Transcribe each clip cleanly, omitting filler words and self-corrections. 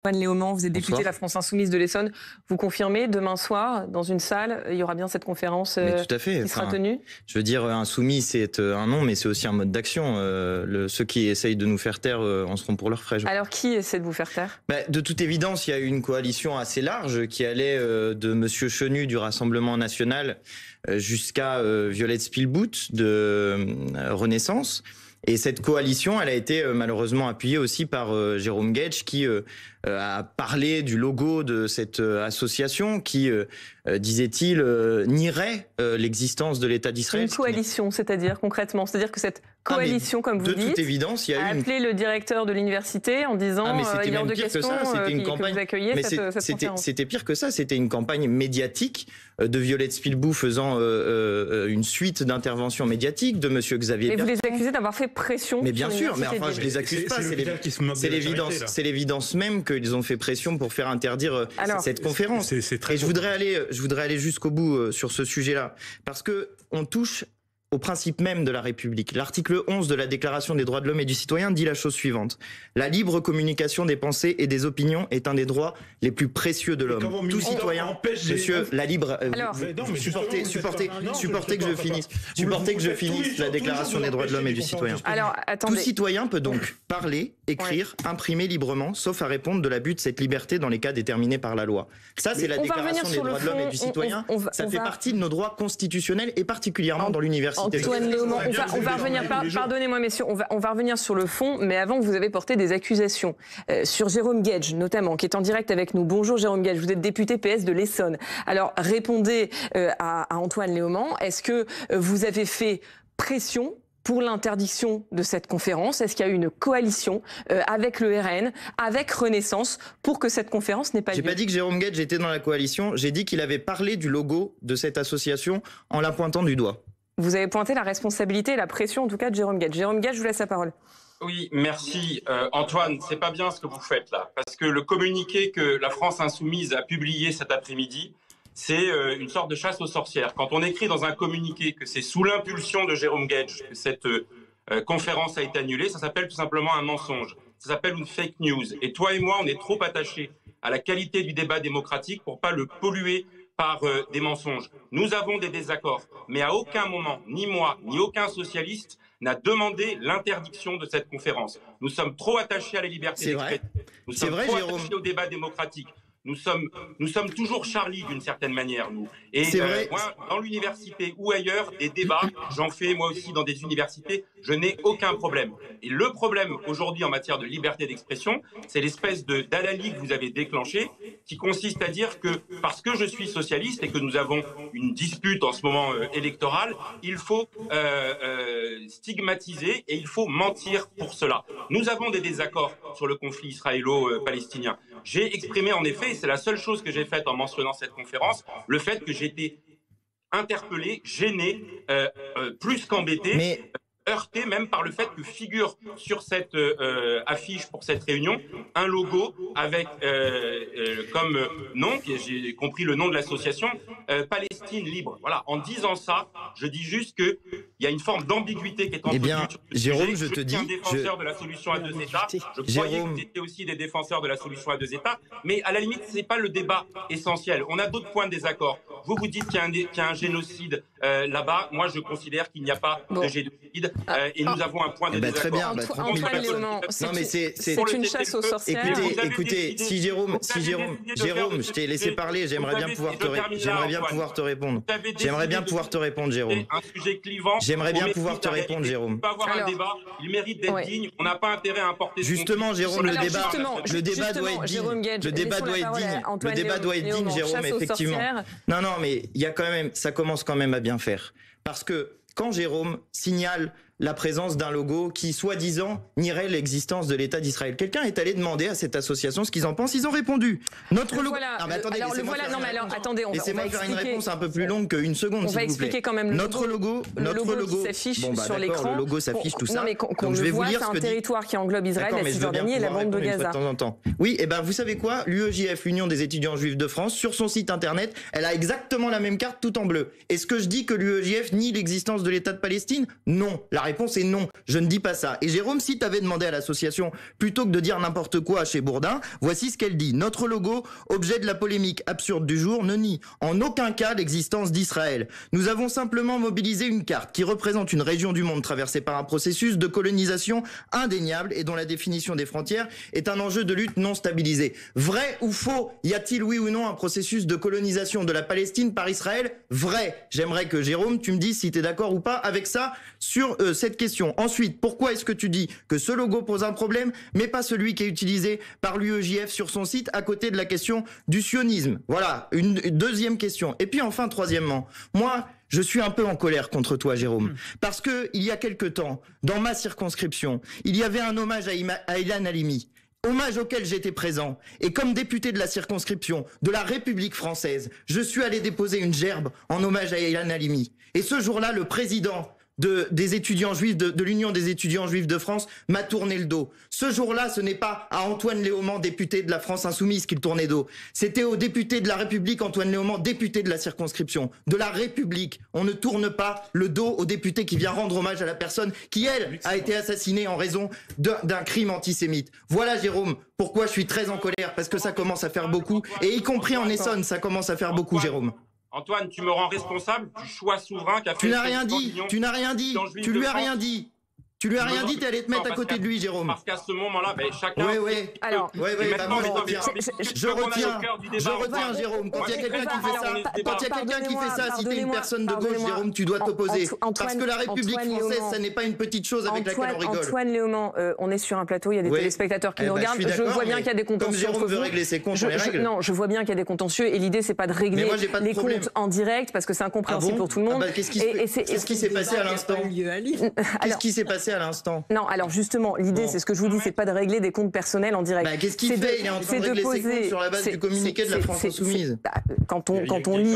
Antoine Léaumont, vous êtes député Bonsoir. de la France Insoumise de l'Essonne. Vous confirmez, demain soir, dans une salle, il y aura bien cette conférence Mais tout à fait. qui sera tenue? Je veux dire, insoumis, c'est un nom, mais c'est aussi un mode d'action. Ceux qui essayent de nous faire taire en seront pour leurs frais. Alors, qui essaie de vous faire taire? De toute évidence, il y a eu une coalition assez large qui allait de Monsieur Chenu du Rassemblement National jusqu'à Violette Spilbout de Renaissance. Et cette coalition, elle a été malheureusement appuyée aussi par Jérôme Guedj qui a parlé du logo de cette association qui, disait-il, nierait l'existence de l'État d'Israël. Une coalition, c'est-à-dire concrètement, c'est-à-dire que cette coalition, comme vous dites, de toute évidence, il y a eu appelé le directeur de l'université en disant il y a hors de question que vous accueilliez cette conférence. C'était pire que ça, c'était une campagne médiatique de Violette Spilbout faisant une suite d'interventions médiatiques de Monsieur Xavier Bertrand. Et vous les accusez d'avoir fait pression. Mais bien sur sûr, mais enfin je les accuse pas, c'est l'évidence même qu'ils ont fait pression pour faire interdire cette conférence. Et je voudrais aller jusqu'au bout sur ce sujet-là, parce que on touche au principe même de la République. L'article 11 de la Déclaration des droits de l'homme et du citoyen dit la chose suivante. La libre communication des pensées et des opinions est un des droits les plus précieux de l'homme. Tout citoyen, monsieur, la libre... supportez que je finisse la Déclaration des droits de l'homme et du citoyen. Alors, attendez. Tout citoyen peut donc parler, écrire, imprimer librement, sauf à répondre de l'abus de cette liberté dans les cas déterminés par la loi. Ça, c'est la Déclaration des droits de l'homme et du citoyen. Ça fait partie de nos droits constitutionnels et particulièrement dans l'université. Antoine Léaumont, on va revenir, pardonnez-moi messieurs, on va revenir sur le fond, mais avant vous avez porté des accusations sur Jérôme Guedj notamment, qui est en direct avec nous. Bonjour Jérôme Guedj, vous êtes député PS de l'Essonne. Alors répondez à Antoine Léaumont, est-ce que vous avez fait pression pour l'interdiction de cette conférence? Est-ce qu'il y a eu une coalition avec le RN, avec Renaissance, pour que cette conférence n'ait pas lieu? J'ai pas dit que Jérôme Guedj était dans la coalition, j'ai dit qu'il avait parlé du logo de cette association en la pointant du doigt. Vous avez pointé la responsabilité et la pression, en tout cas, de Jérôme Guedj. Jérôme Guedj, je vous laisse la parole. Oui, merci. Antoine, c'est pas bien ce que vous faites là, parce que le communiqué que la France Insoumise a publié cet après-midi, c'est une sorte de chasse aux sorcières. Quand on écrit dans un communiqué que c'est sous l'impulsion de Jérôme Guedj que cette conférence a été annulée, ça s'appelle tout simplement un mensonge. Ça s'appelle une fake news. Et toi et moi, on est trop attachés à la qualité du débat démocratique pour pas le polluer par des mensonges. Nous avons des désaccords, mais à aucun moment, ni moi, ni aucun socialiste n'a demandé l'interdiction de cette conférence. Nous sommes trop attachés à la liberté d'expression. Nous sommes trop attachés au débat démocratique. Nous sommes toujours Charlie d'une certaine manière, nous. Et moi, dans l'université ou ailleurs, des débats, j'en fais moi aussi dans des universités, je n'ai aucun problème. Et le problème aujourd'hui en matière de liberté d'expression, c'est l'espèce d'hallali que vous avez déclenché, qui consiste à dire que parce que je suis socialiste et que nous avons une dispute en ce moment électorale, il faut stigmatiser et il faut mentir pour cela. Nous avons des désaccords sur le conflit israélo-palestinien. J'ai exprimé en effet, et c'est la seule chose que j'ai faite en mentionnant cette conférence, le fait que j'étais interpellé, gêné, plus qu'embêté, heurté même par le fait que figure sur cette affiche pour cette réunion un logo avec comme nom, j'ai compris le nom de l'association, Palestine Libre. Voilà, en disant ça, je dis juste qu'il y a une forme d'ambiguïté qui est entretenue. Jérôme, je te dis... Je suis un défenseur de la solution à deux États. Je croyais que vous étiez aussi des défenseurs de la solution à deux États. Mais à la limite, ce n'est pas le débat essentiel. On a d'autres points de désaccord. Vous dites qu'il y a un génocide là-bas. Moi, je considère qu'il n'y a pas de génocide. Et nous avons un point de désaccord. Très bien. Antoine Léaumont, c'est une chasse aux sorcières. Écoutez, si Jérôme, je t'ai laissé parler, j'aimerais bien pouvoir te répondre. J'aimerais bien pouvoir te répondre, Jérôme. Un sujet clivant. J'aimerais bien pouvoir te répondre, Jérôme. On peut avoir un débat, il mérite d'être digne. On n'a pas intérêt à importer. Justement, Jérôme, le débat doit être digne. Le débat doit être digne, Jérôme, effectivement. Non, mais il y a quand même, ça commence quand même à bien faire. Parce que quand Jérôme signale la présence d'un logo qui, soi-disant, nierait l'existence de l'État d'Israël. Quelqu'un est allé demander à cette association ce qu'ils en pensent. Ils ont répondu. Notre logo... Non, mais attendez, laissez-moi faire une réponse un peu plus longue qu'une seconde, s'il vous plaît. On va expliquer quand même notre logo qui s'affiche sur l'écran. Le logo s'affiche, tout ça. Non, mais qu'on le voit, c'est un territoire qui englobe Israël, la Cisjordanie et la bande de Gaza. Oui, et ben vous savez quoi? L'UEJF, l'Union des étudiants juifs de France, sur son site internet, elle a exactement la même carte tout en bleu. Est-ce que je dis que l'UEJF nie l'existence de l'État de Palestine? Non. La réponse est non, je ne dis pas ça. Et Jérôme, si tu avais demandé à l'association, plutôt que de dire n'importe quoi chez Bourdin, voici ce qu'elle dit. Notre logo, objet de la polémique absurde du jour, ne nie en aucun cas l'existence d'Israël. Nous avons simplement mobilisé une carte qui représente une région du monde traversée par un processus de colonisation indéniable et dont la définition des frontières est un enjeu de lutte non stabilisé. Vrai ou faux? Y a-t-il oui ou non un processus de colonisation de la Palestine par Israël? Vrai. J'aimerais que Jérôme, tu me dises si tu es d'accord ou pas avec ça sur cette question. Ensuite, pourquoi est-ce que tu dis que ce logo pose un problème, mais pas celui qui est utilisé par l'UEJF sur son site à côté de la question du sionisme? Voilà, une deuxième question. Et puis enfin, troisièmement, moi, je suis un peu en colère contre toi, Jérôme, parce que il y a quelque temps, dans ma circonscription, il y avait un hommage à Ilan Halimi. Hommage auquel j'étais présent. Et comme député de la circonscription de la République française, je suis allé déposer une gerbe en hommage à Ilan Halimi. Et ce jour-là, le président des étudiants juifs, de l'Union des étudiants juifs de France, m'a tourné le dos. Ce jour-là, ce n'est pas à Antoine Léaumont, député de la France Insoumise, qu'il tournait dos. C'était au député de la République, Antoine Léaumont, député de la circonscription. De la République. On ne tourne pas le dos au député qui vient rendre hommage à la personne qui, elle, a été assassinée en raison d'un crime antisémite. Voilà, Jérôme, pourquoi je suis très en colère, parce que ça commence à faire beaucoup, et y compris en Essonne, ça commence à faire beaucoup, Jérôme. Antoine, tu me rends responsable du choix souverain qu'a fait... Tu n'as rien dit, tu n'as rien dit, tu lui as rien dit. Tu lui as rien dit, t'es allé te mettre à côté de lui, Jérôme. Parce qu'à ce moment-là, chacun... Oui. Alors, je retiens, Jérôme. Quand il y a quelqu'un qui fait ça, si t'es une personne de gauche, Jérôme, tu dois t'opposer. Parce que la République française, ça n'est pas une petite chose avec laquelle on rigole. Antoine Léaumont, on est sur un plateau, il y a des téléspectateurs qui nous regardent. Je vois bien qu'il y a des contentieux. Comme Jérôme veut régler ses comptes, on les règle. Non, je vois bien qu'il y a des contentieux et l'idée, c'est pas de régler les comptes en direct parce que c'est incompréhensible pour tout le monde. Qu'est-ce qui s'est passé à l'instant? Qu'est-ce qui s'est passé à l'instant? Non, alors justement, l'idée, c'est ce que je vous dis, c'est pas de régler des comptes personnels en direct. Qu'est-ce qu'il fait? Il est en train de régler ses comptes sur la base du communiqué de la France Insoumise. Quand on lit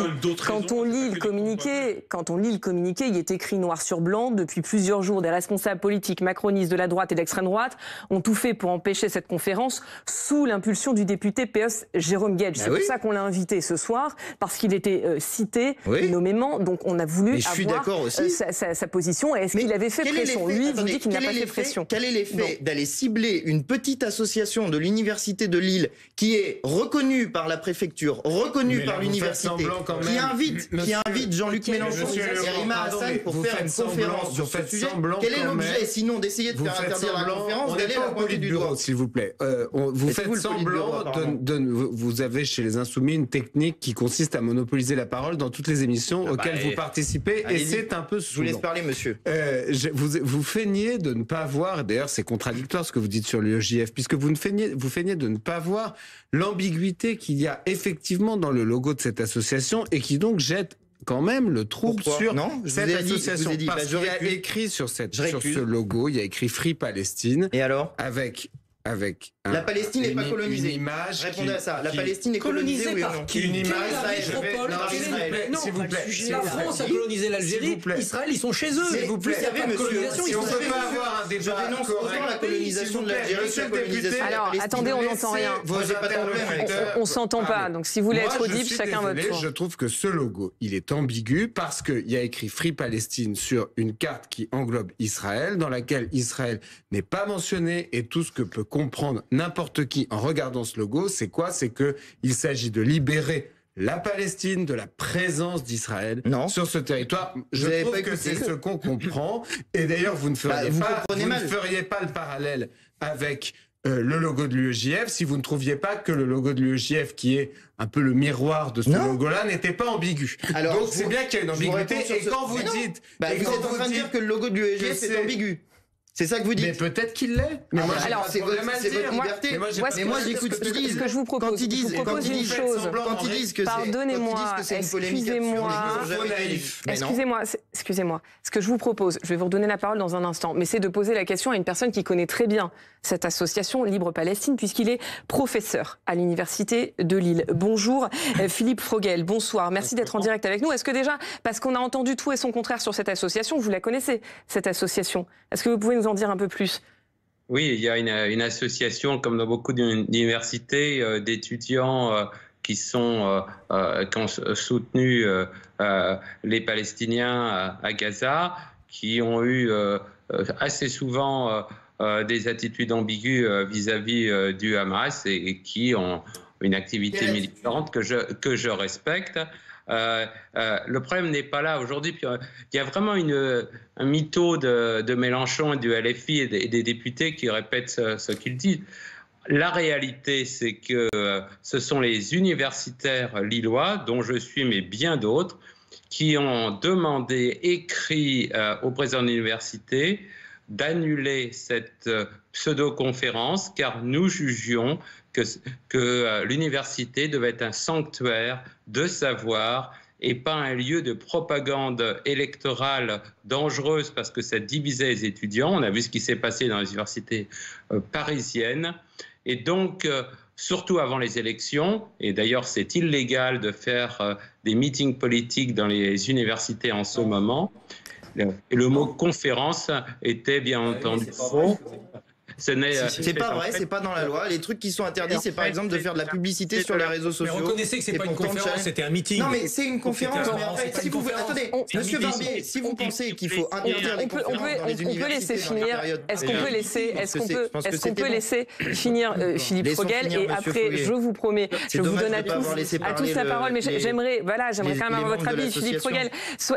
le communiqué, il est écrit noir sur blanc. Depuis plusieurs jours, des responsables politiques macronistes de la droite et d'extrême droite ont tout fait pour empêcher cette conférence sous l'impulsion du député PS Jérôme Guedj. C'est pour ça qu'on l'a invité ce soir, parce qu'il était cité nommément. Donc on a voulu avoir sa position. Est-ce qu'il avait fait pression? Lui, vous dit qu'il n'a pas fait pression. Quel est l'effet d'aller cibler une petite association de l'université de Lille qui est reconnue par la préfecture, reconnue par l'université, qui invite Jean-Luc Mélenchon et Rima Hassan pour faire une conférence sur ce sujet? Quel est l'objet, sinon, d'essayer de faire interdire la conférence, d'aller la pointer du doigt? S'il vous plaît, vous faites semblant vous avez chez les Insoumis une technique qui consiste à monopoliser la parole dans toutes les émissions auxquelles vous participez, et c'est un peu saoulant. Je vous laisse parler, monsieur. Vous feignez de ne pas voir, d'ailleurs c'est contradictoire ce que vous dites sur l'UEJF, puisque vous feignez de ne pas voir l'ambiguïté qu'il y a effectivement dans le logo de cette association et qui donc jette quand même le trouble sur cette association. Parce qu'il y a écrit sur ce logo, il y a écrit Free Palestine. Et alors? Avec la Palestine n'est pas colonisée. Une image. Répondez à ça. La Palestine est colonisée, oui ou non? Une image. S'il vous plaît. La France a colonisé l'Algérie. Israël, ils sont chez eux. S'il vous plaît. Si on ne peut pas avoir un débat. Je dénonce autant la colonisation de l'Algérie que la colonisation. Alors, attendez, on n'entend rien. On s'entend pas. Donc, si vous voulez être audible, chacun votre tour. Je trouve que ce logo, il est ambigu parce qu'il y a écrit Free Palestine sur une carte qui englobe Israël, dans laquelle Israël n'est pas mentionné, et tout ce que peut comprendre n'importe qui en regardant ce logo, c'est quoi? C'est que il s'agit de libérer la Palestine de la présence d'Israël sur ce territoire. Je trouve que c'est ce qu'on comprend. Et d'ailleurs, vous ne feriez pas le parallèle avec le logo de l'UEJF si vous ne trouviez pas que le logo de l'UEJF, qui est un peu le miroir de ce logo-là, n'était pas ambigu. Alors, donc c'est bien qu'il y a une ambiguïté. Et quand vous dites... vous êtes en train de dire que le logo de l'UEJF est ambigu. C'est ça que vous dites? Mais peut-être qu'il l'est. Alors, c'est votre liberté. Mais moi, j'écoute ce qu'ils disent. Ce que je vous propose, quand ils disent que pardonnez-moi, excusez-moi. Ce que je vous propose, je vais vous redonner la parole dans un instant, mais c'est de poser la question à une personne qui connaît très bien cette association Libre Palestine, puisqu'il est professeur à l'université de Lille. Bonjour, Philippe Frogel. Bonsoir. Merci d'être en direct avec nous. Est-ce que déjà, parce qu'on a entendu tout et son contraire sur cette association, vous la connaissez, cette association? Est-ce que vous pouvez nous en dire un peu plus? Oui, il y a une association, comme dans beaucoup d'universités, d'étudiants qui ont soutenu les Palestiniens à Gaza, qui ont eu assez souvent des attitudes ambiguës vis-à-vis du Hamas et qui ont une activité militante que je respecte. Le problème n'est pas là aujourd'hui. Il y a vraiment un mytho de Mélenchon et du LFI et des députés qui répètent ce qu'ils disent. La réalité, c'est que ce sont les universitaires lillois, dont je suis, mais bien d'autres, qui ont demandé, écrit au président de l'université d'annuler cette pseudo-conférence, car nous jugions que l'université devait être un sanctuaire de savoir et pas un lieu de propagande électorale dangereuse parce que ça divisait les étudiants. On a vu ce qui s'est passé dans les universités parisiennes. Et donc, surtout avant les élections, et d'ailleurs c'est illégal de faire des meetings politiques dans les universités en ce moment, et le mot conférence était bien entendu faux. C'est pas vrai, c'est pas dans la loi. Les trucs qui sont interdits, c'est par exemple de faire de la publicité sur les réseaux sociaux. Mais reconnaissez que c'est pas une conférence, c'était un meeting. Non, mais c'est une conférence. Mais en fait, si vous attendez, Monsieur Barbier, si vous pensez qu'il faut interdire les conférences dans les universités dans la période, est-ce qu'on peut laisser finir Philippe Frogel et après, je vous promets, je vous donne à tous la parole, mais j'aimerais quand même avoir votre avis, Philippe Frogel.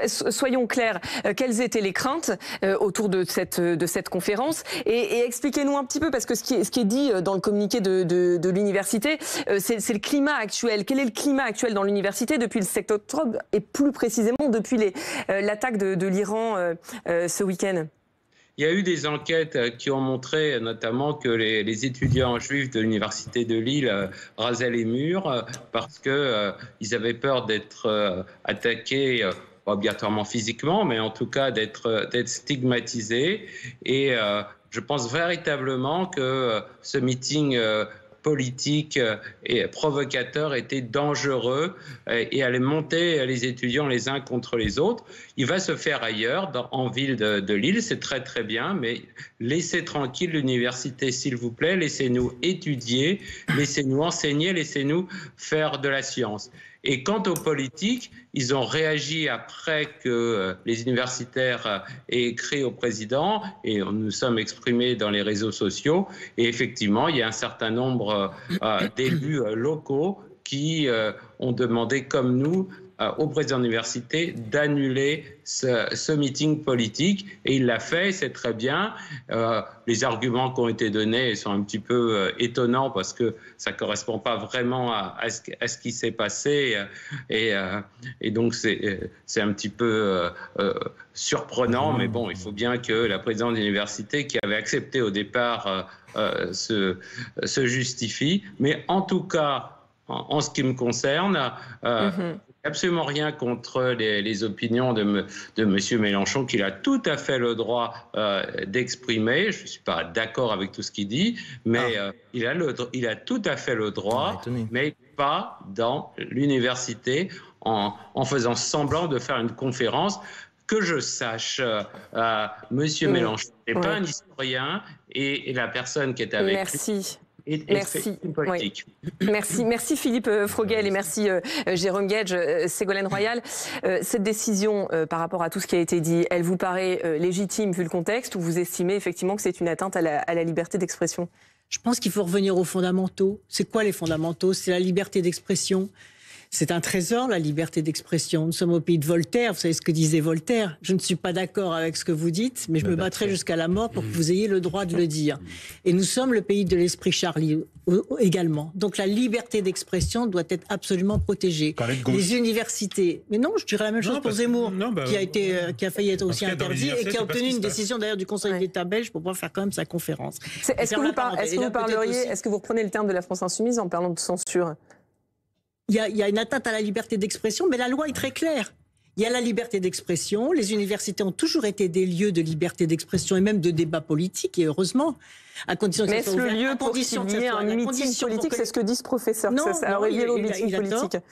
Soyons clairs, quelles étaient les craintes autour de cette conférence et expliquez-nous un petit peu, parce que ce qui est dit dans le communiqué de l'université, c'est le climat actuel. Quel est le climat actuel dans l'université depuis le 7 octobre et plus précisément depuis l'attaque de l'Iran ce week-end? Il y a eu des enquêtes qui ont montré notamment que les étudiants juifs de l'université de Lille rasaient les murs parce qu'ils avaient peur d'être attaqués, pas obligatoirement physiquement, mais en tout cas d'être stigmatisés. Et je pense véritablement que ce meeting politique et provocateur était dangereux et allait monter les étudiants les uns contre les autres. Il va se faire ailleurs, en ville de Lille, c'est très très bien, mais laissez tranquille l'université, s'il vous plaît, laissez-nous étudier, laissez-nous enseigner, laissez-nous faire de la science. Et quant aux politiques, ils ont réagi après que les universitaires aient écrit au président et nous sommes exprimés dans les réseaux sociaux. Et effectivement, il y a un certain nombre d'élus locaux qui ont demandé, comme nous, au président de l'université d'annuler ce meeting politique. Et il l'a fait, c'est très bien. Les arguments qui ont été donnés sont un petit peu étonnants parce que ça ne correspond pas vraiment à ce qui s'est passé. Et donc, c'est un petit peu surprenant. Mais bon, il faut bien que la présidente de l'université, qui avait accepté au départ, se justifie. Mais en tout cas, en ce qui me concerne, absolument rien contre les opinions de M. Mélenchon, qu'il a tout à fait le droit d'exprimer. Je ne suis pas d'accord avec tout ce qu'il dit, mais il a tout à fait le droit, mais pas dans l'université, en faisant semblant de faire une conférence. Que je sache, M. Mélenchon n'est pas un historien et la personne qui est avec lui... Merci. Merci Philippe Frogel et merci Jérôme Guedj, Ségolène Royal. Cette décision par rapport à tout ce qui a été dit, elle vous paraît légitime vu le contexte ou vous estimez effectivement que c'est une atteinte à la liberté d'expression? Je pense qu'il faut revenir aux fondamentaux. C'est quoi les fondamentaux? C'est la liberté d'expression. C'est un trésor, la liberté d'expression. Nous sommes au pays de Voltaire. Vous savez ce que disait Voltaire. Je ne suis pas d'accord avec ce que vous dites, mais je me battrai jusqu'à la mort pour que vous ayez le droit de le dire. Et nous sommes le pays de l'esprit Charlie également. Donc la liberté d'expression doit être absolument protégée. Les universités... Mais non, je dirais la même chose pour Zemmour, qui a failli être aussi interdit et qui a obtenu une décision d'ailleurs du Conseil d'État belge pour pouvoir faire quand même sa conférence. Est-ce que vous reprenez le terme de la France insoumise en parlant de censure? Il y a une atteinte à la liberté d'expression, mais la loi est très claire. Il y a la liberté d'expression. Les universités ont toujours été des lieux de liberté d'expression et même de débat politique, et heureusement. À condition que mais est-ce le lieu pour qu'il y ait un meeting politique? C'est ce que dit ce professeur. Non,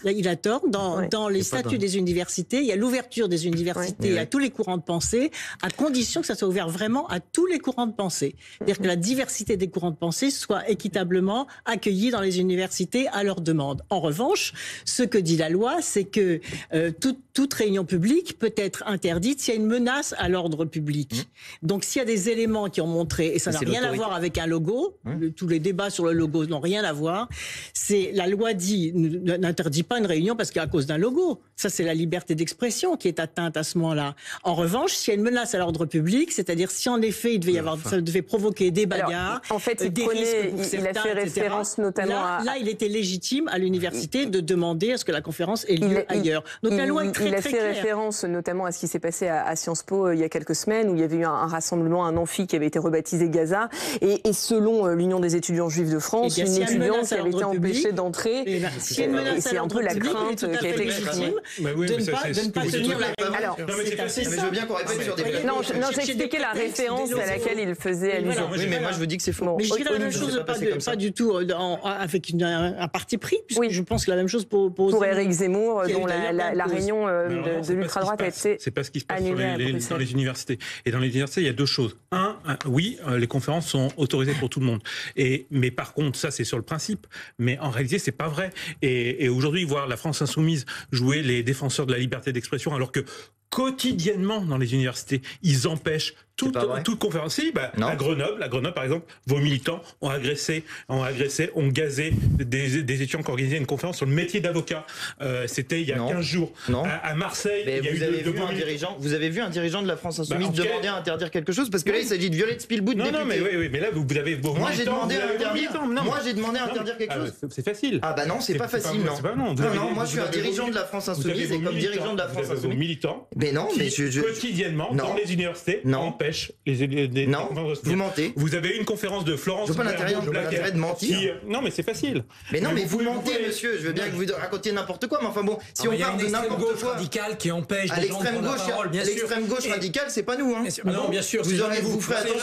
il a tort. Dans les statuts des universités, il y a l'ouverture des universités à tous les courants de pensée, à condition que ça soit ouvert vraiment à tous les courants de pensée. C'est-à-dire que la diversité des courants de pensée soit équitablement accueillie dans les universités à leur demande. En revanche, ce que dit la loi, c'est que toute réunion publique peut être interdite s'il y a une menace à l'ordre public. Donc s'il y a des éléments qui ont montré, et ça n'a rien à voir avec un logo, tous les débats sur le logo n'ont rien à voir, la loi n'interdit pas une réunion parce qu'à cause d'un logo. Ça, c'est la liberté d'expression qui est atteinte à ce moment-là. En revanche, s'il y a une menace à l'ordre public, c'est-à-dire si en effet ça devait provoquer des bagarres, en fait, il a fait référence notamment là, il était légitime à l'université de demander à ce que la conférence ait lieu ailleurs. Donc la loi est très claire. Il a fait référence notamment à ce qui s'est passé à Sciences Po il y a quelques semaines, où il y avait eu un rassemblement, un amphi qui avait été rebaptisé Gaza, et selon l'Union des étudiants juifs de France, une étudiante qui avait été empêchée d'entrer, et c'est un peu la crainte qui a été exprimée. De ne pas tenir la règle. Alors, mais je veux bien qu'on répète sur des plateaux. Non, j'ai expliqué la référence à laquelle il faisait allusion. Oui, mais moi je vous dis que c'est faux. Mais je dirais la même chose, pas du tout avec un parti pris, puisque je pense que la même chose pour Éric Zemmour, dont la réunion de l'ultra-droite a été. C'est pas ce qui se passe dans les universités. Et dans les universités, il y a deux choses. Oui, les conférences sont autorisées pour tout le monde. Mais par contre, ça c'est sur le principe. Mais en réalité, c'est pas vrai. Et aujourd'hui, voir la France insoumise jouer les défenseurs de la liberté d'expression, alors que quotidiennement dans les universités, ils empêchent toute conférence. Si, à Grenoble, par exemple, vos militants ont agressé, ont gazé des étudiants qui organisaient une conférence sur le métier d'avocat. C'était il y a 15 jours. À Marseille, il y a vous avez vu un dirigeant de la France insoumise demander à interdire quelque chose? Parce que là, il s'agit de violer de Spielboot. Non, mais là, vous avez vos Moi, j'ai demandé à interdire quelque chose. C'est facile. Ah bah non, c'est pas facile, non. Non, moi, je suis un dirigeant de la France insoumise, et comme dirigeant de la France insoumise, militants. Mais non, mais quotidiennement dans les universités empêchent les non, vous mentez. Vous avez une conférence de Florence. Je vois pas l'intérêt de mentir. Non, mais c'est facile. Mais non, mais vous mentez, monsieur. Je veux bien que vous racontiez n'importe quoi, mais enfin bon, si on parle de n'importe quoi radicale qui empêche les gens de prendre la parole, bien sûr. L'extrême gauche radicale, c'est pas nous, hein. Non, bien sûr. Vous ferez attention.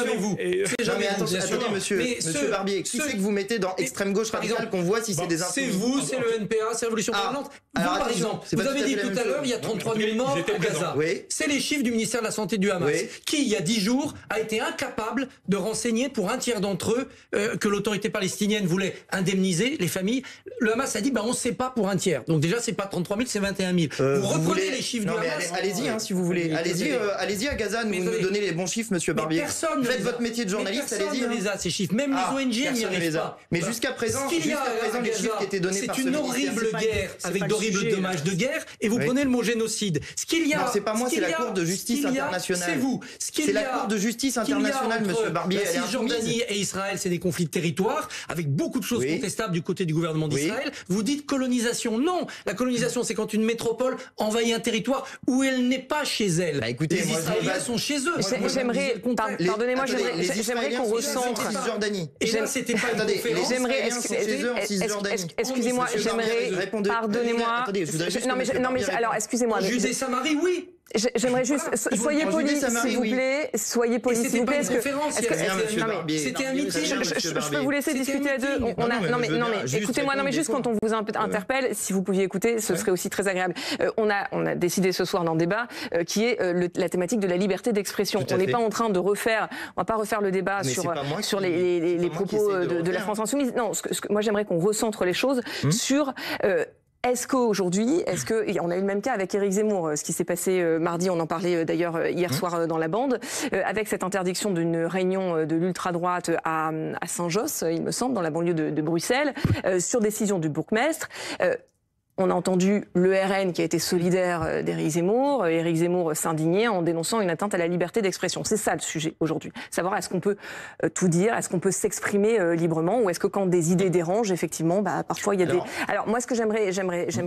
C'est jamais vous. Attendez, monsieur Barbier, qui c'est que vous mettez dans extrême gauche radicale qu'on voit si c'est des C'est vous, c'est le NPA, c'est Révolution Parlante. Vous, par exemple, vous avez dit tout à l'heure, il y a 33 000 morts à Gaza. C'est les chiffres du ministère de la Santé du Hamas, qui, il y a 10 jours, a été incapable de renseigner pour un tiers d'entre eux que l'autorité palestinienne voulait indemniser les familles. Le Hamas a dit, on ne sait pas pour un tiers. Donc déjà, c'est pas 33 000, c'est 21 000. Vous reprenez les chiffres du Hamas. Allez-y, si vous voulez. Allez-y à Gaza, nous donner les bons chiffres, monsieur Barbier. Faites votre métier de journaliste, allez-y. Personne ne les a, ces chiffres. Même les ONG n'y arrivent pas. Mais jusqu'à présent, les chiffres qui étaient donnés par ce ministère, c'est une horrible guerre, avec d'horribles dommages de guerre, et vous prenez le mot génocide. Non, c'est pas moi, c'est la Cour de justice internationale. C'est vous. C'est la Cour de justice internationale, monsieur Barbier. La Cisjordanie et Israël, c'est des conflits de territoire, avec beaucoup de choses contestables du côté du gouvernement d'Israël. Vous dites colonisation. Non, la colonisation, c'est quand une métropole envahit un territoire où elle n'est pas chez elle. Écoutez, les Israéliens sont chez eux. Pardonnez-moi, j'aimerais qu'on recentre. Et là, c'était pas une conférence. Excusez-moi, j'aimerais. Pardonnez-moi. Non, mais alors, excusez-moi. Judée Samarie, oui. J'aimerais juste, soyez poli, s'il vous plaît. Soyez poli, s'il vous plaît. C'était un meeting. Je peux vous laisser discuter à deux. Non, mais écoutez-moi. Non, mais juste quand on vous interpelle, si vous pouviez écouter, ce serait aussi très agréable. On a décidé ce soir dans le débat qui est la thématique de la liberté d'expression. On n'est pas en train de refaire, on va pas refaire le débat sur les propos de la France insoumise. Non, moi j'aimerais qu'on recentre les choses sur. Est-ce qu'aujourd'hui, on a eu le même cas avec Éric Zemmour, ce qui s'est passé mardi, on en parlait d'ailleurs hier soir dans la bande, avec cette interdiction d'une réunion de l'ultra-droite à Saint-Josse, il me semble, dans la banlieue de Bruxelles, sur décision du bourgmestre. On a entendu le RN qui a été solidaire d'Éric Zemmour. Éric Zemmour s'indignait en dénonçant une atteinte à la liberté d'expression. C'est ça le sujet aujourd'hui. Savoir est-ce qu'on peut tout dire, est-ce qu'on peut s'exprimer librement, ou est-ce que quand des idées dérangent, effectivement, parfois il y a des... Alors moi, ce que j'aimerais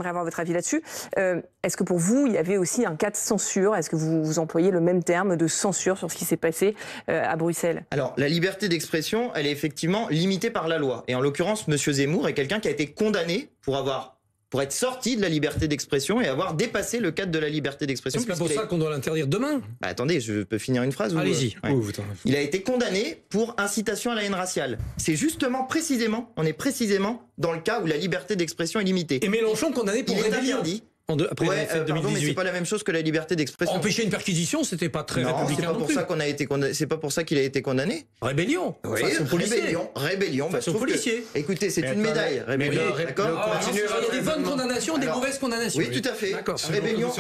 avoir votre avis là-dessus. Est-ce que pour vous, il y avait aussi un cas de censure? Est-ce que vous employez le même terme de censure sur ce qui s'est passé à Bruxelles? Alors, la liberté d'expression, elle est effectivement limitée par la loi. Et en l'occurrence, M. Zemmour est quelqu'un qui a été condamné pour avoir pour être sorti de la liberté d'expression et avoir dépassé le cadre de la liberté d'expression. C'est pas pour ça qu'on doit l'interdire demain? Attendez, je peux finir une phrase? Allez-y. Il a été condamné pour incitation à la haine raciale. C'est justement on est précisément dans le cas où la liberté d'expression est limitée. Et Mélenchon condamné pour rébellion. Après pardon, mais c'est pas la même chose que la liberté d'expression. Empêcher une perquisition, c'était pas très républicain. C'est pas pour ça qu'on a été condamné. C'est pas pour ça qu'il a été condamné. Rébellion. Oui, rébellion. Façon policier. Écoutez, c'est une médaille. Rébellion. D'accord. Il y a des bonnes condamnations, des mauvaises condamnations. Oui, tout à fait. Rébellion.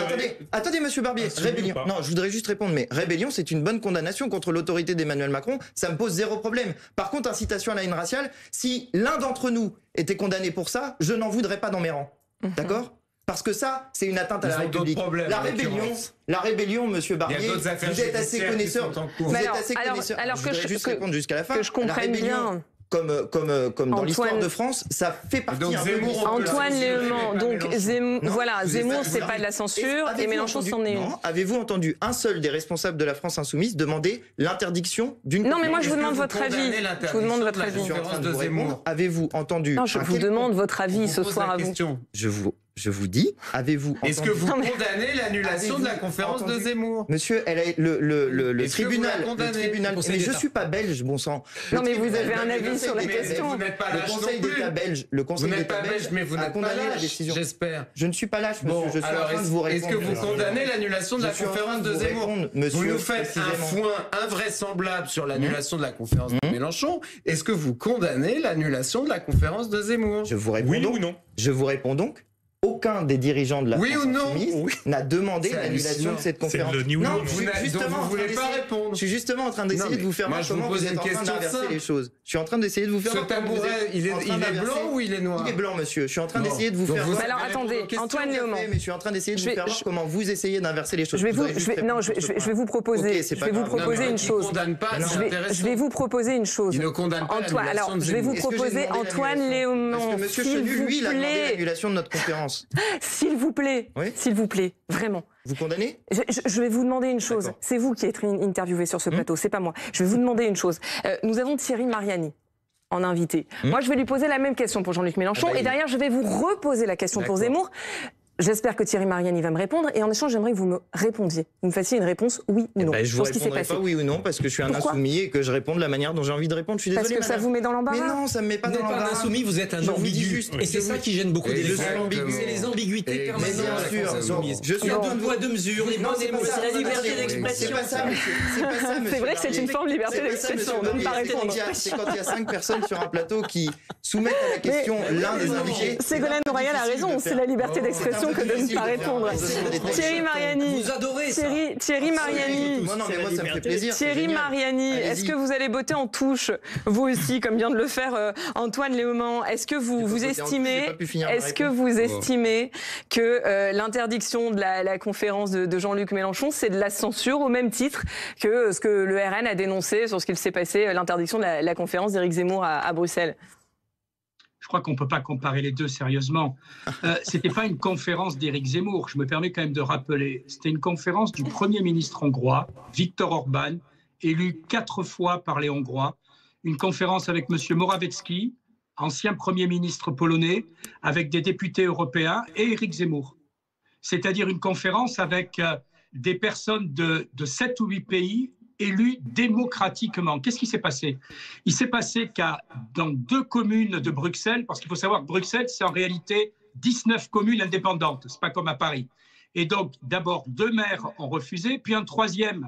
Attendez, monsieur Barbier. Rébellion. Non, je voudrais juste répondre. Mais rébellion, c'est une bonne condamnation contre l'autorité d'Emmanuel Macron. Ça me pose zéro problème. Par contre, incitation à la haine raciale, si l'un d'entre nous était condamné pour ça, je n'en voudrais pas dans mes rangs. D'accord? Parce que ça, c'est une atteinte à la République. La rébellion, monsieur Barbier, vous êtes assez connaisseur. Alors je voudrais juste répondre jusqu'à la fin. Que je comprenne bien. Comme dans l'histoire de France, ça fait partie un peu de l'histoire. Antoine Léaumont, donc Zemmour, c'est pas de la censure, et Mélenchon s'en est une. Avez-vous entendu un seul des responsables de la France Insoumise demander l'interdiction d'une... Non, mais moi je vous demande votre avis. Je vous demande votre avis. Avez-vous entendu... Non, je vous demande votre avis ce soir à vous. Je vous dis, avez-vous entendu... Est-ce que vous condamnez l'annulation de la conférence de Zemmour? Monsieur, le tribunal... Mais je suis pas belge, bon sang. Non, mais vous avez un avis sur la question. Vous n'êtes pas lâche non plus. Le Conseil d'État belge mais vous a condamné la décision. J'espère. Je ne suis pas lâche, monsieur. Je suis en train de vous répondre. Est-ce que vous condamnez l'annulation de la conférence de Zemmour? Vous nous faites un foin invraisemblable sur l'annulation de la conférence de Mélenchon. Est-ce que vous condamnez l'annulation de la conférence de Zemmour? Je vous réponds oui ou non. Je vous réponds donc. Aucun des dirigeants de la France Insoumise n'a demandé l'annulation de cette conférence. Non, vous voulez pas répondre. Je suis justement en train d'essayer de vous faire voir comment vous êtes en train d'inverser les choses. Je suis en train d'essayer de vous faire voir. Ce tabouret, il est blanc ou il est noir? Il est blanc, monsieur. Je suis en train d'essayer de vous faire voir. Alors attendez, Antoine Léaumont. Mais je suis en train d'essayer de vous faire voir comment vous essayez d'inverser les choses. Je vais vous proposer une chose. Je vais vous proposer une chose. Il ne condamne pas l'annulation de Zemmour. Je vais vous proposer Antoine Léaumont. Monsieur Chenu, lui, il a demandé l'annulation de notre conférence. S'il vous plaît, vraiment. Vous condamnez? Je vais vous demander une chose. C'est vous qui êtes interviewé sur ce plateau, c'est pas moi. Je vais vous demander une chose. Nous avons Thierry Mariani en invité. Moi, je vais lui poser la même question pour Jean-Luc Mélenchon. Et derrière, je vais vous reposer la question pour Zemmour. J'espère que Thierry Mariani va me répondre. Et en échange, j'aimerais que vous me répondiez. Vous me fassiez une réponse oui ou non. Je vous répondrai pas oui ou non parce que je suis un insoumis et que je réponds de la manière dont j'ai envie de répondre. Je suis désolé. Parce que ça vous met dans l'embarras. Mais non, ça me met pas dans l'embarras. Vous n'êtes pas un insoumis, vous êtes un ambigu. Et c'est ça qui gêne beaucoup des gens. C'est les ambiguïtés permanentes. Mais bien sûr. Je suis en deux poids, deux mesures. C'est la liberté d'expression. C'est pas ça, monsieur. C'est vrai que c'est une forme de liberté d'expression. De ne pas répondre. C'est quand il y a 5 personnes sur un plateau qui soumettent à la question l'un des invités. Ségolène Royal a raison. C'est la liberté d'expression que de ne pas répondre. Thierry Mariani. Vous adorez ça. Thierry Mariani. Non, mais moi, ça me fait plaisir. Thierry Mariani, est-ce que vous allez botter en touche, vous aussi, comme vient de le faire Antoine Léaumont? Est-ce que vous estimez que l'interdiction de la conférence de Jean-Luc Mélenchon, c'est de la censure au même titre que ce que le RN a dénoncé sur ce qu'il s'est passé, l'interdiction de la conférence d'Éric Zemmour à Bruxelles? Je crois qu'on ne peut pas comparer les deux sérieusement. Ce n'était pas une conférence d'Éric Zemmour, je me permets quand même de rappeler. C'était une conférence du Premier ministre hongrois, Viktor Orban, élu 4 fois par les Hongrois. Une conférence avec M. Morawiecki, ancien Premier ministre polonais, avec des députés européens et Éric Zemmour. C'est-à-dire une conférence avec des personnes de 7 ou 8 pays élus démocratiquement. Qu'est-ce qui s'est passé? Il s'est passé dans 2 communes de Bruxelles, parce qu'il faut savoir que Bruxelles, c'est en réalité 19 communes indépendantes, c'est pas comme à Paris. Et donc, d'abord, 2 maires ont refusé, puis un 3e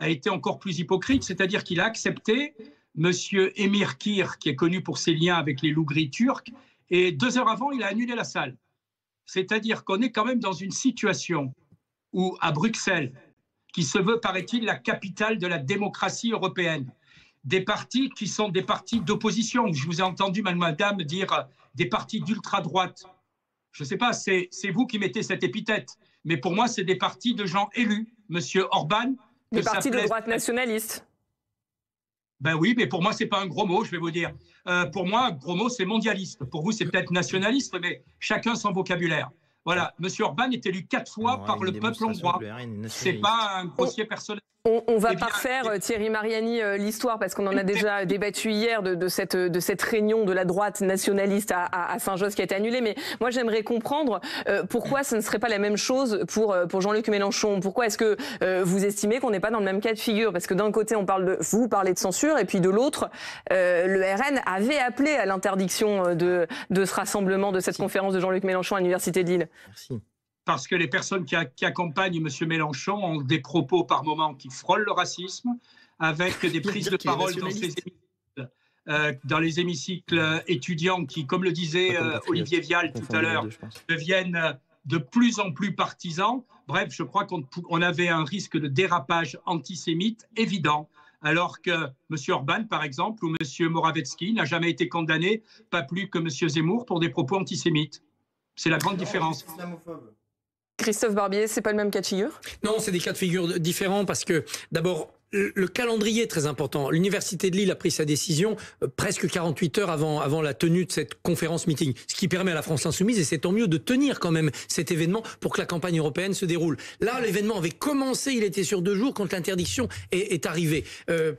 a été encore plus hypocrite, c'est-à-dire qu'il a accepté M. Emir Kir, qui est connu pour ses liens avec les loups gris turcs, et 2 heures avant, il a annulé la salle. C'est-à-dire qu'on est quand même dans une situation où, à Bruxelles, qui se veut, paraît-il, la capitale de la démocratie européenne. Des partis qui sont des partis d'opposition. Je vous ai entendu, madame, dire des partis d'ultra-droite. Je ne sais pas, c'est vous qui mettez cette épithète. Mais pour moi, c'est des partis de gens élus. Monsieur Orban... Des partis de droite nationaliste. Ben oui, mais pour moi, ce n'est pas un gros mot, je vais vous dire. Pour moi, un gros mot, c'est mondialiste. Pour vous, c'est peut-être nationaliste, mais chacun son vocabulaire. Voilà, M. Orban est élu 4 fois par le peuple hongrois. Ce n'est pas un grossier personnage. On va pas refaire, Thierry Mariani, l'histoire, parce qu'on en a déjà débattu hier de cette réunion de la droite nationaliste à Saint-Josse qui a été annulée. Mais moi, j'aimerais comprendre pourquoi ce ne serait pas la même chose pour Jean-Luc Mélenchon. Pourquoi est-ce que vous estimez qu'on n'est pas dans le même cas de figure? Parce que d'un côté, vous parlez de censure, et puis de l'autre, le RN avait appelé à l'interdiction de ce rassemblement, de cette conférence de Jean-Luc Mélenchon à l'Université de Lille. Merci. Parce que les personnes qui accompagnent M. Mélenchon ont des propos par moments qui frôlent le racisme, avec des prises de parole dans les hémicycles étudiants qui, comme le disait Olivier Vial tout à l'heure, deviennent de plus en plus partisans. Bref, je crois qu'on avait un risque de dérapage antisémite évident, alors que M. Orban, par exemple, ou M. Morawiecki n'a jamais été condamné, pas plus que M. Zemmour, pour des propos antisémites. C'est la grande différence. Christophe Barbier, c'est pas le même cas de figure? Non, c'est des cas de figure différents parce que, d'abord, le calendrier est très important. L'Université de Lille a pris sa décision presque 48 heures avant la tenue de cette conférence meeting, ce qui permet à la France Insoumise, et c'est tant mieux, de tenir quand même cet événement pour que la campagne européenne se déroule. Là, l'événement avait commencé, il était sur 2 jours quand l'interdiction est arrivée.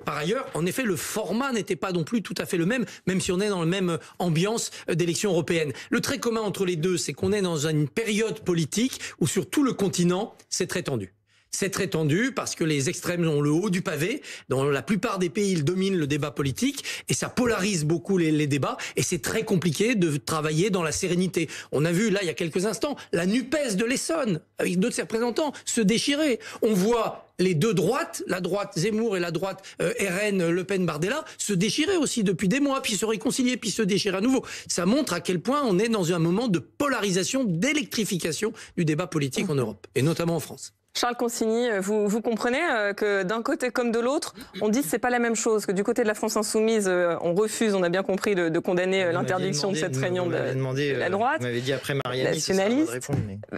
Par ailleurs, en effet, le format n'était pas non plus tout à fait le même si on est dans la même ambiance d'élection européenne. Le trait commun entre les deux, c'est qu'on est dans une période politique où sur tout le continent, c'est très tendu. C'est très tendu parce que les extrêmes ont le haut du pavé. Dans la plupart des pays, ils dominent le débat politique et ça polarise beaucoup les débats. Et c'est très compliqué de travailler dans la sérénité. On a vu là, il y a quelques instants, la NUPES de l'Essonne, avec 2 de ses représentants, se déchirer. On voit les deux droites, la droite Zemmour et la droite RN Le Pen-Bardella, se déchirer aussi depuis des mois, puis se réconcilier, puis se déchirer à nouveau. Ça montre à quel point on est dans un moment de polarisation, d'électrification du débat politique en Europe, et notamment en France. Charles Consigny, vous comprenez que d'un côté comme de l'autre, on dit que c'est pas la même chose, que du côté de la France Insoumise, on refuse, on a bien compris, de condamner l'interdiction de cette réunion de la droite. Vous m'avez dit après Mariani, nationaliste.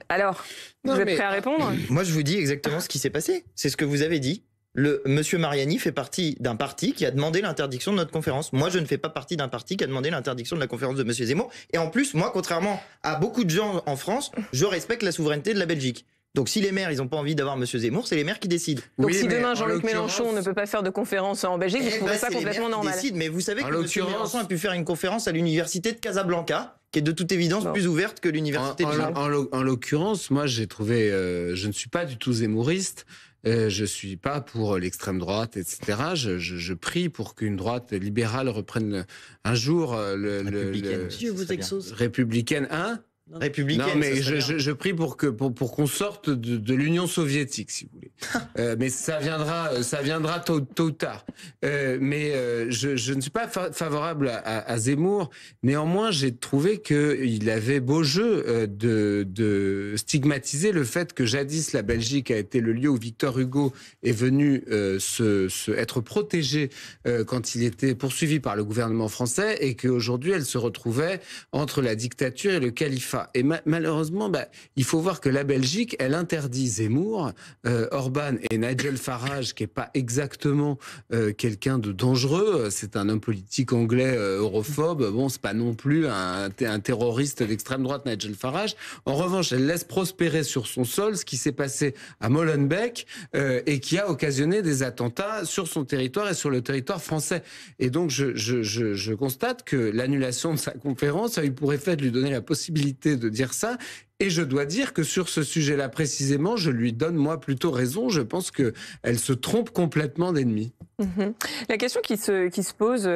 Alors, vous êtes prêt à répondre? Moi, je vous dis exactement ce qui s'est passé. C'est ce que vous avez dit. Monsieur Mariani fait partie d'un parti qui a demandé l'interdiction de notre conférence. Moi, je ne fais pas partie d'un parti qui a demandé l'interdiction de la conférence de Monsieur Zemmour. Et en plus, moi, contrairement à beaucoup de gens en France, je respecte la souveraineté de la Belgique. Donc si les maires, ils n'ont pas envie d'avoir M. Zemmour, c'est les maires qui décident. Donc si demain Jean-Luc Mélenchon ne peut pas faire de conférence en Belgique, vous trouvez ça complètement normal? Mais vous savez que M. Mélenchon a pu faire une conférence à l'université de Casablanca, qui est de toute évidence plus ouverte que l'université de Lille. En l'occurrence, moi j'ai trouvé, je ne suis pas du tout zémouriste. Je suis pas pour l'extrême droite, etc. Je prie pour qu'une droite libérale reprenne un jour Dieu vous exauce. Républicaine, républicaine. Non, mais je prie pour qu'on sorte de l'Union soviétique, si vous voulez. Mais ça viendra tôt ou tard. Mais je ne suis pas favorable à Zemmour. Néanmoins, j'ai trouvé qu'il avait beau jeu de stigmatiser le fait que jadis la Belgique a été le lieu où Victor Hugo est venu être protégé quand il était poursuivi par le gouvernement français, et qu'aujourd'hui elle se retrouvait entre la dictature et le califat. Et malheureusement, il faut voir que la Belgique, elle interdit Zemmour, Orban et Nigel Farage, qui est pas exactement quelqu'un de dangereux. C'est un homme politique anglais europhobe. Bon, c'est pas non plus un terroriste d'extrême droite, Nigel Farage. En revanche, elle laisse prospérer sur son sol ce qui s'est passé à Molenbeek et qui a occasionné des attentats sur son territoire et sur le territoire français. Et donc, je constate que l'annulation de sa conférence a eu pour effet de lui donner la possibilité de dire ça. Et je dois dire que sur ce sujet-là précisément, je lui donne moi plutôt raison. Je pense qu'elle se trompe complètement d'ennemi. La question qui se pose,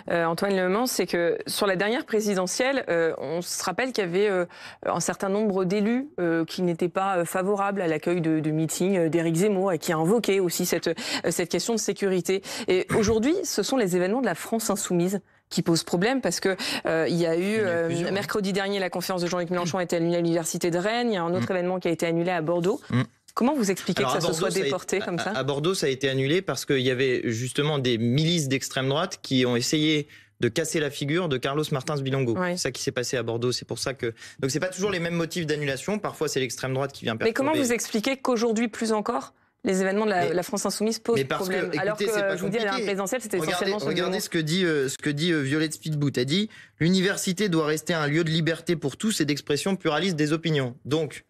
Antoine Lemans, c'est que sur la dernière présidentielle, on se rappelle qu'il y avait un certain nombre d'élus qui n'étaient pas favorables à l'accueil de meetings d'Éric Zemmour, et qui a invoqué aussi cette question de sécurité. Et aujourd'hui, ce sont les événements de la France Insoumise qui pose problème, parce que il y a eu mercredi dernier, la conférence de Jean-Luc Mélenchon a été annulée à l'université de Rennes. Il y a un autre événement qui a été annulé à Bordeaux. Comment vous expliquez que ça se soit déporté comme ça? À Bordeaux, ça a été annulé parce qu'il y avait justement des milices d'extrême droite qui ont essayé de casser la figure de Carlos Martins Bilongo. C'est ça qui s'est passé à Bordeaux. C'est pour ça que... Donc c'est pas toujours les mêmes motifs d'annulation. Parfois c'est l'extrême droite qui vient perturber. Mais comment vous expliquez qu'aujourd'hui, plus encore, les événements de la France Insoumise posent problème? Alors que, je vous dis, à la présidentielle, c'était essentiellement... Regardez ce que dit Violette Speedboot. Elle dit « L'université doit rester un lieu de liberté pour tous et d'expression pluraliste des opinions. » Donc,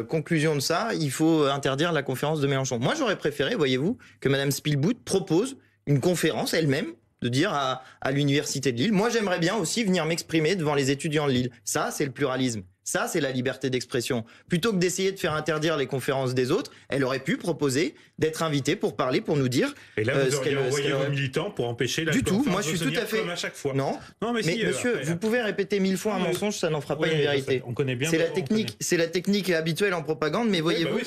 conclusion de ça, il faut interdire la conférence de Mélenchon. Moi, j'aurais préféré, voyez-vous, que Mme Spielbout propose une conférence elle-même, de dire à l'université de Lille, moi j'aimerais bien aussi venir m'exprimer devant les étudiants de Lille. Ça, c'est le pluralisme. Ça, c'est la liberté d'expression. Plutôt que d'essayer de faire interdire les conférences des autres, elle aurait pu proposer d'être invitée pour parler, pour nous dire. Et là, vous auriez envoyé vos militants pour empêcher la conférence. Du tout, moi je suis tout à fait. Comme à chaque fois. Non, mais si, monsieur, vous pouvez répéter 1000 fois un mensonge, ça n'en fera pas une vérité. On connaît bien. C'est la technique habituelle en propagande, mais voyez-vous.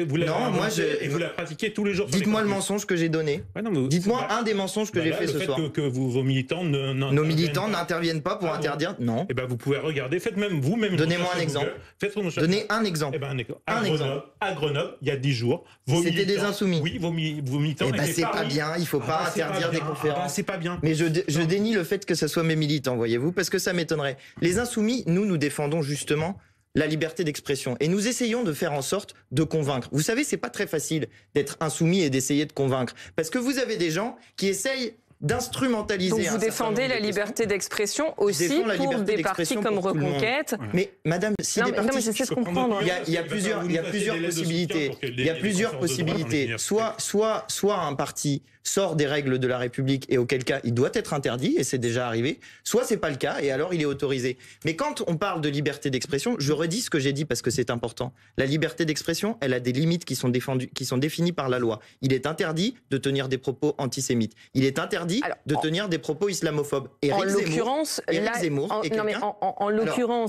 Vous l'avez inventé et vous la pratiquez tous les jours. Dites-moi le mensonge que j'ai donné. Dites-moi un des mensonges que j'ai fait ce soir. Que vos militants nos militants n'interviennent pas pour interdire. Non. Eh ben vous pouvez regarder. Faites même vous-même. Donnez-moi un exemple. Donnez un exemple. À Grenoble, il y a 10 jours, c'était des insoumis. Oui, vos militants. C'est pas bien. Il faut pas interdire des conférences. C'est pas bien. Mais je dénie le fait que ce soit mes militants, voyez-vous, parce que ça m'étonnerait. Les insoumis, nous défendons justement la liberté d'expression. Et nous essayons de faire en sorte de convaincre. Vous savez, c'est pas très facile d'être insoumis et d'essayer de convaincre. Parce que vous avez des gens qui essayent d'instrumentaliser. Donc vous défendez la liberté d'expression aussi pour des partis comme Reconquête. Mais madame, si des partis, je sais comprendre. Il y a plusieurs possibilités. Il y a plusieurs possibilités. Soit un parti sort des règles de la République et auquel cas il doit être interdit, et c'est déjà arrivé, soit c'est pas le cas et alors il est autorisé. Mais quand on parle de liberté d'expression, je redis ce que j'ai dit parce que c'est important. La liberté d'expression, elle a des limites qui sont définies par la loi. Il est interdit de tenir des propos antisémites. Il est interdit de tenir des propos islamophobes. En l'occurrence, je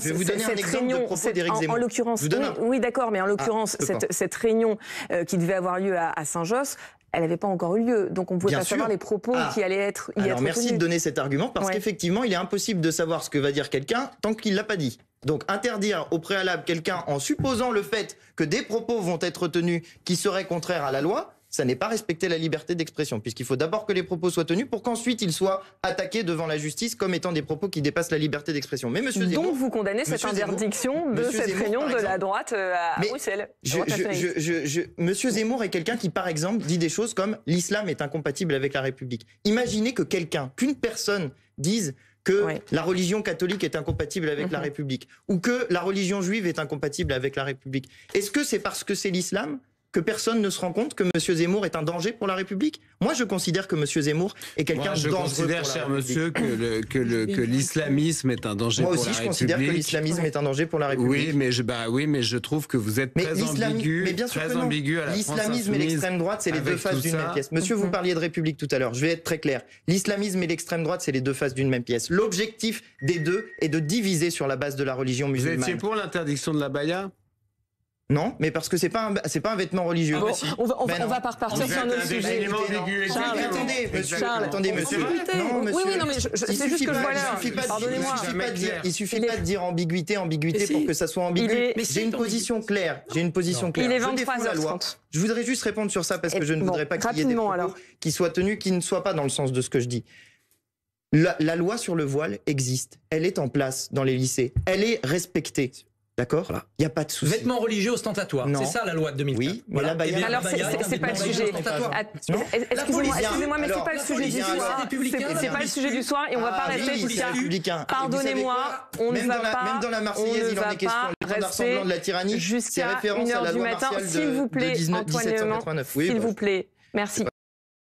vais vous donner un exemple de propos d'Éric Zemmour. En l'occurrence, oui, d'accord, mais en l'occurrence, cette réunion qui devait avoir lieu à Saint-Josse, elle n'avait pas encore eu lieu, donc on ne pouvait pas savoir les propos qui allaient être y être merci tenus. De donner cet argument, parce qu'effectivement, il est impossible de savoir ce que va dire quelqu'un tant qu'il ne l'a pas dit. Donc interdire au préalable quelqu'un en supposant le fait que des propos vont être tenus qui seraient contraires à la loi, ça n'est pas respecter la liberté d'expression, puisqu'il faut d'abord que les propos soient tenus pour qu'ensuite ils soient attaqués devant la justice comme étant des propos qui dépassent la liberté d'expression. Mais monsieur Zemmour, donc vous condamnez cette interdiction de cette réunion de la droite à Bruxelles. Monsieur Zemmour est quelqu'un qui, par exemple, dit des choses comme l'islam est incompatible avec la République. Imaginez qu'une personne dise que la religion catholique est incompatible avec la République, ou que la religion juive est incompatible avec la République. Est-ce que c'est parce que c'est l'islam que personne ne se rend compte que M. Zemmour est un danger pour la République? Moi, je considère que M. Zemmour est quelqu'un de dangereux pour la République. Je considère, cher monsieur, que l'islamisme est un danger pour la République. Moi aussi, je considère que l'islamisme est un danger pour la République. Oui, mais je trouve que vous êtes très ambigu. Mais bien sûr que non. L'islamisme et l'extrême droite, c'est les deux faces d'une même pièce. Monsieur, vous parliez de République tout à l'heure. Je vais être très clair. L'islamisme et l'extrême droite, c'est les deux faces d'une même pièce. L'objectif des deux est de diviser sur la base de la religion musulmane. Vous étiez pour l'interdiction de l'abaya? Non, mais parce que c'est pas un vêtement religieux. On va pas repartir sur un autre sujet. Attendez, monsieur. Non, mais c'est juste que je vois l'heure. Pardonnez-moi. Il suffit pas de dire ambiguïté pour que ça soit ambigu. J'ai une position claire. Il est 23h30. Je voudrais juste répondre sur ça parce que je ne voudrais pas qu'il y ait des propos qui soient tenus qui ne soient pas dans le sens de ce que je dis. La loi sur le voile existe. Elle est en place dans les lycées. Elle est respectée. D'accord. Il n'y a pas de souci. Vêtements religieux ostentatoires. C'est ça la loi de 2004. Oui, mais la baya. Alors c'est pas le sujet. Excusez-moi, mais c'est pas le sujet du soir. C'est pas le sujet du soir et on va pas rester jusqu'à. Pardonnez-moi, on ne va pas. Même dans la Marseillaise, il en est question. Le rassemblement de la tyrannie, c'est référence à la loi martiale de 1789. S'il vous plaît, Antoine Léman, s'il vous plaît. Merci.